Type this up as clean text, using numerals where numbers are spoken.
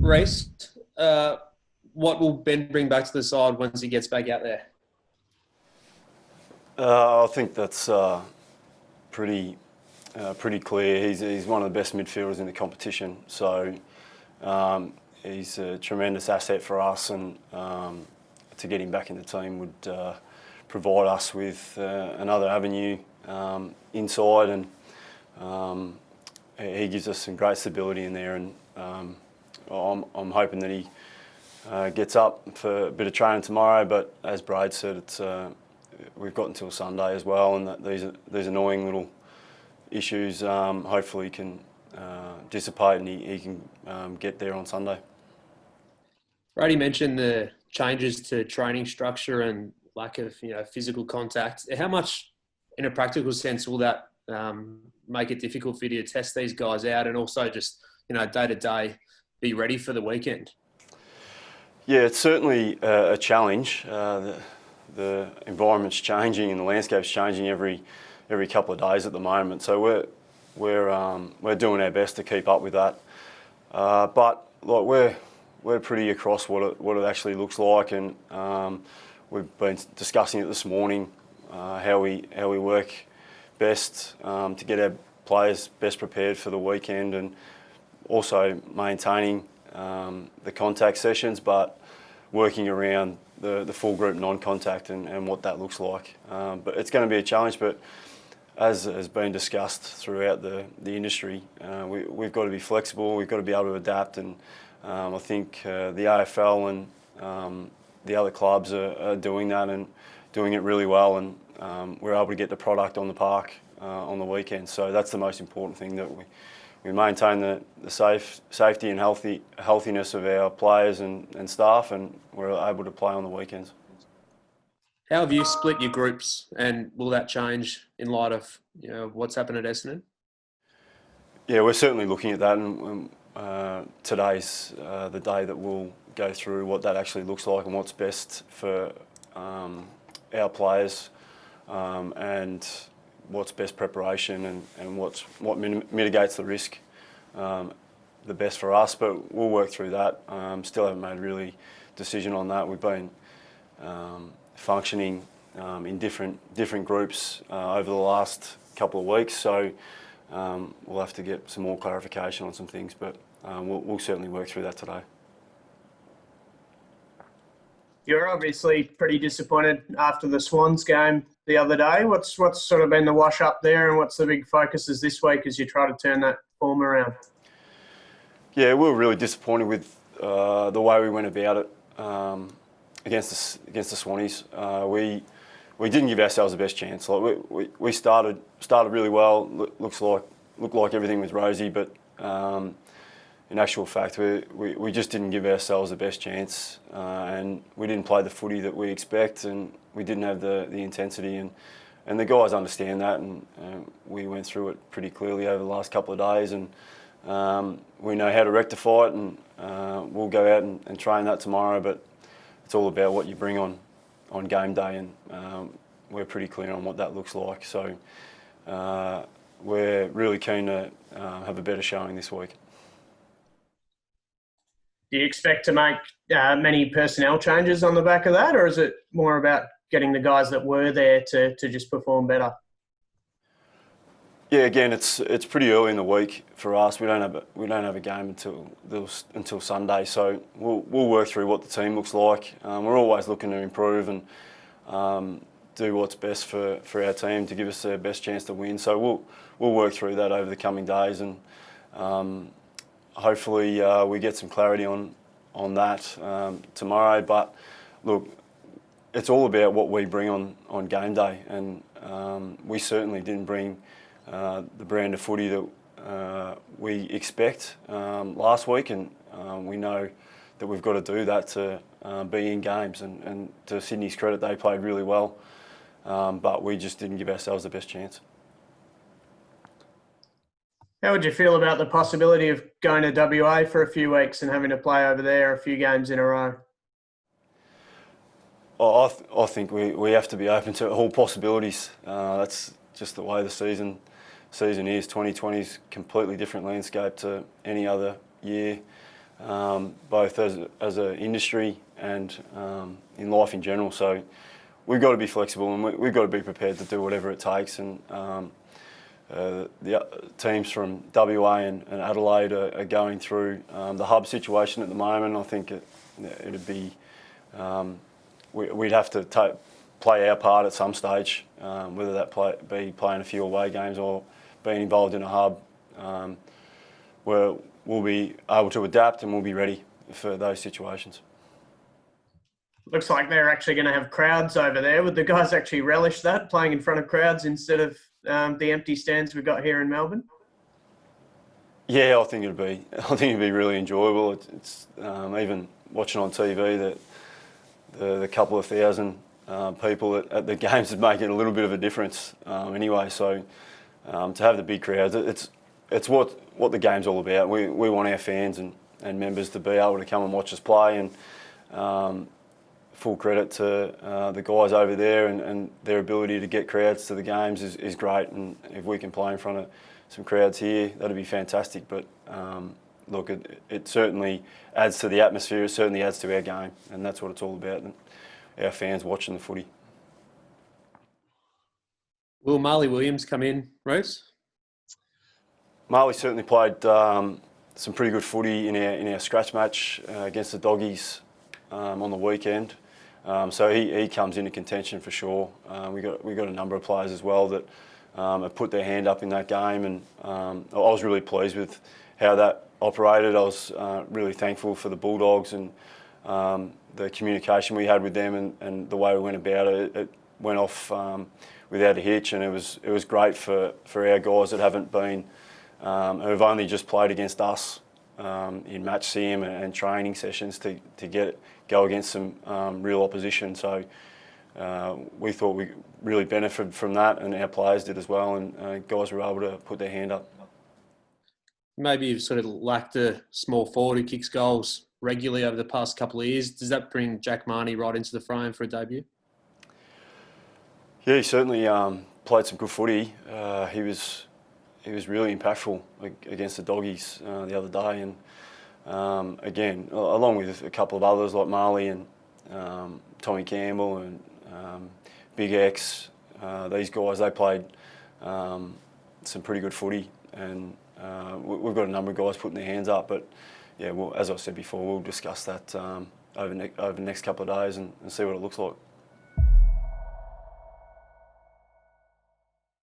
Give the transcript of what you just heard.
Rhyce, what will Ben bring back to the side once he gets back out there? I think that's pretty clear. He's one of the best midfielders in the competition. So he's a tremendous asset for us, and to get him back in the team would provide us with another avenue inside, and he gives us some great stability in there. And I'm hoping that he gets up for a bit of training tomorrow. But as Braid said, we've got until Sunday as well, and that these annoying little issues hopefully can dissipate, and he can get there on Sunday. Brady mentioned the changes to training structure and lack of physical contact. How much, in a practical sense, will that make it difficult for you to test these guys out, and also just day to day be ready for the weekend? Yeah, it's certainly a challenge. The environment's changing and the landscape's changing every couple of days at the moment. So we're doing our best to keep up with that. But like we're pretty across what it actually looks like, and we've been discussing it this morning, how we work best to get our players best prepared for the weekend, and also maintaining the contact sessions, but working around the full group non-contact and what that looks like. But it's going to be a challenge, but as has been discussed throughout the industry, we've got to be flexible, we've got to be able to adapt, and I think the AFL and the other clubs are doing that and doing it really well, and we're able to get the product on the park on the weekend. So that's the most important thing, that we maintain the safety and healthiness of our players and staff, and we're able to play on the weekends. How have you split your groups, and will that change in light of what's happened at Essendon? Yeah, we're certainly looking at that, and today's the day that we'll go through what that actually looks like and what's best for our players, and what's best preparation and what mitigates the risk the best for us. But we'll work through that. Still haven't made a really decision on that. We've been functioning in different groups over the last couple of weeks, so we'll have to get some more clarification on some things, but we'll certainly work through that today. You're obviously pretty disappointed after the Swans game the other day. What's sort of been the wash up there, and what's the big focuses this week as you try to turn that form around? Yeah, we were really disappointed with the way we went about it against the Swannies. We didn't give ourselves the best chance. Like we started really well. Looked like everything was rosy, but in actual fact, we just didn't give ourselves the best chance, and we didn't play the footy that we expect, and we didn't have the intensity, and the guys understand that, and we went through it pretty clearly over the last couple of days, and we know how to rectify it, and we'll go out and train that tomorrow. But it's all about what you bring on game day, and we're pretty clear on what that looks like. So we're really keen to have a better showing this week. Do you expect to make many personnel changes on the back of that, or is it more about getting the guys that were there to just perform better? Yeah, again, it's pretty early in the week for us. We don't have a game until Sunday, so we'll work through what the team looks like. We're always looking to improve and do what's best for our team to give us the best chance to win. So we'll work through that over the coming days, and hopefully we get some clarity on that tomorrow. But look, it's all about what we bring on game day, and we certainly didn't bring the brand of footy that we expect last week, and we know that we've got to do that to be in games, and to Sydney's credit, they played really well, but we just didn't give ourselves the best chance. How would you feel about the possibility of going to WA for a few weeks and having to play over there a few games in a row? I think we have to be open to all possibilities. That's just the way the season is. 2020 is a completely different landscape to any other year. both as an industry and in life in general. So we've got to be flexible, and we've got to be prepared to do whatever it takes. And the teams from WA and Adelaide are going through the hub situation at the moment. I think it'd be we'd have to play our part at some stage, whether that be playing a few away games or being involved in a hub, where we'll be able to adapt and we'll be ready for those situations. Looks like they're actually going to have crowds over there. Would the guys actually relish that, playing in front of crowds instead of the empty stands we've got here in Melbourne? Yeah, I think it'd be really enjoyable. It's even watching on TV that the couple of thousand people at the games would make it a little bit of a difference anyway. So to have the big crowds, it's what the game's all about. We want our fans and members to be able to come and watch us play, and full credit to the guys over there and their ability to get crowds to the games is great. And if we can play in front of some crowds here, that'd be fantastic. But look, it certainly adds to the atmosphere. It certainly adds to our game, and that's what it's all about. And our fans watching the footy. Will Marley Williams come in, Rhyce? Marley certainly played some pretty good footy in our scratch match against the Doggies on the weekend. So he comes into contention for sure. We got a number of players as well that have put their hand up in that game, and I was really pleased with how that operated. I was really thankful for the Bulldogs and the communication we had with them and the way we went about it. It went off without a hitch, and it was great for our guys that haven't been, who've only just played against us in match sim and training sessions to go against some real opposition. So we thought we really benefited from that, and our players did as well, and guys were able to put their hand up. Maybe you've sort of lacked a small forward who kicks goals regularly over the past couple of years. Does that bring Jack Marnie right into the frame for a debut? Yeah, he certainly played some good footy. He was really impactful against the Doggies the other day, and again, along with a couple of others like Marley and Tommy Campbell and Big X, these guys, they played some pretty good footy, and we've got a number of guys putting their hands up. But yeah, well, as I said before, we'll discuss that over the next couple of days and see what it looks like.